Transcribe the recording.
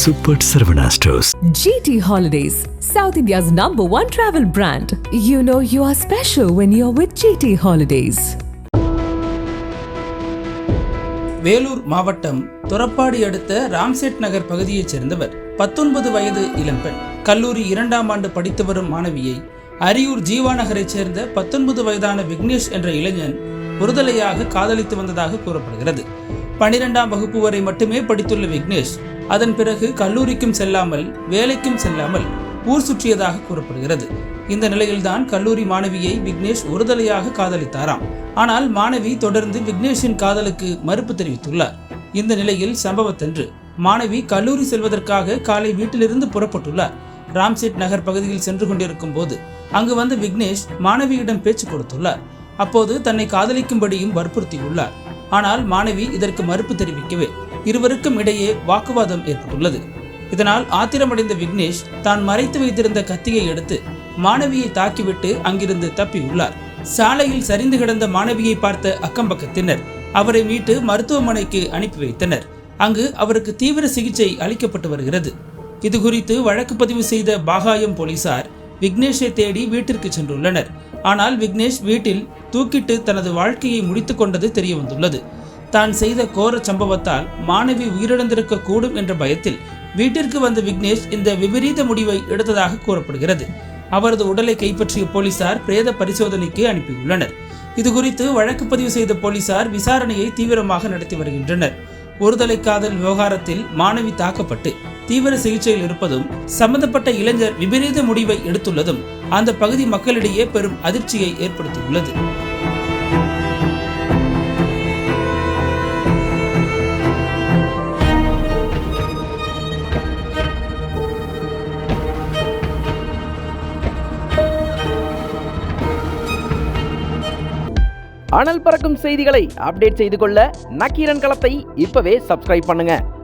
Super Saravana Stores. GT Holidays, South India's #1 travel brand. You know you are special when you're with GT Holidays. Vellore மாவட்டம் துரப்பாடி அடுத்த ராம்செட் நகர் பகுதியைச் சேர்ந்தவர் 19 வயது இளம்பெண். கல்லூரி 2ஆம் ஆண்டு படித்து வரும் மாணவியை அரியூர் ஜீவா நகரைச் சேர்ந்த 19 வயதான விக்னேஷ் என்ற இளைஞன் ஒருதலையாக காதலித்து வந்ததாக கூறப்படுகிறது. 12ஆம் வகுப்பு வரை மட்டுமே படித்துள்ள விக்னேஷ் அதன் பிறகு கல்லூரிக்கும் செல்லாமல் வேலைக்கும் செல்லாமல் ஊர் சுற்றியதாக கூறப்படுகிறது. இந்த நிலையில்தான் கல்லூரி மாணவியை விக்னேஷ் ஒருதலையாக காதலித்தாராம். ஆனால் மாணவி தொடர்ந்து விக்னேஷின் காதலுக்கு மறுப்பு தெரிவித்துள்ளார். இந்த நிலையில் சம்பவத்தன்று மாணவி கல்லூரி செல்வதற்காக காலை வீட்டிலிருந்து புறப்பட்டுள்ளார். ராம்செட் நகர் பகுதியில் சென்று கொண்டிருக்கும் போது அங்கு வந்த விக்னேஷ் மாணவியிடம் பேச்சு கொடுத்துள்ளார். அப்போது தன்னை காதலிக்கும்படியும் வற்புறுத்தியுள்ளார். ஆனால் மாணவி இதற்கு மறுப்பு தெரிவிக்கவே இருவருக்கும் இடையே வாக்குவாதம் ஏற்பட்டுள்ளது. இதனால் ஆத்திரமடைந்த விக்னேஷ் தான் மறைத்து வைத்திருந்த கத்தியை எடுத்து மாணவியை தாக்கிவிட்டு அங்கிருந்து தப்பியுள்ளார். சாலையில் சரிந்து கிடந்த மாணவியை பார்த்த அக்கம்பக்கத்தினர் அவரை மீட்டு மருத்துவமனைக்கு அனுப்பி வைத்தனர். அங்கு அவருக்கு தீவிர சிகிச்சை அளிக்கப்பட்டு வருகிறது. இது குறித்து வழக்கு பதிவு செய்த பாகாயம் போலீசார் விக்னேஷை தேடி வீட்டிற்கு சென்றுள்ளனர். ஆனால் விக்னேஷ் வீட்டில் தூக்கிட்டு தனது வாழ்க்கையை முடித்து கொண்டது தெரிய வந்துள்ளது. தான் செய்த கோர சம்பவத்தால் மாணவி உயிரிழந்திருக்க கூடும் என்ற பயத்தில் வீட்டிற்கு வந்த விக்னேஷ் இந்த விபரீத முடிவை எடுத்ததாக கூறப்படுகிறது. அவரது உடலை கைப்பற்றிய போலீசார் பிரேத பரிசோதனைக்கு அனுப்பியுள்ளனர். இதுகுறித்து வழக்கு பதிவு செய்த போலீசார் விசாரணையை தீவிரமாக நடத்தி வருகின்றனர். ஒருதலை காதல் விவகாரத்தில் மாணவி தாக்கப்பட்டு தீவிர சிகிச்சையில் இருப்பதும் சம்பந்தப்பட்ட இளைஞர் விபரீத முடிவை எடுத்துள்ளதும் அந்த பகுதி மக்களிடையே பெரும் அதிர்ச்சியை ஏற்படுத்தியுள்ளது. அனல் பறக்கும் செய்திகளை அப்டேட் செய்து கொள்ள நக்கீரன் களத்தை இப்பவே சப்ஸ்கிரைப் பண்ணுங்க.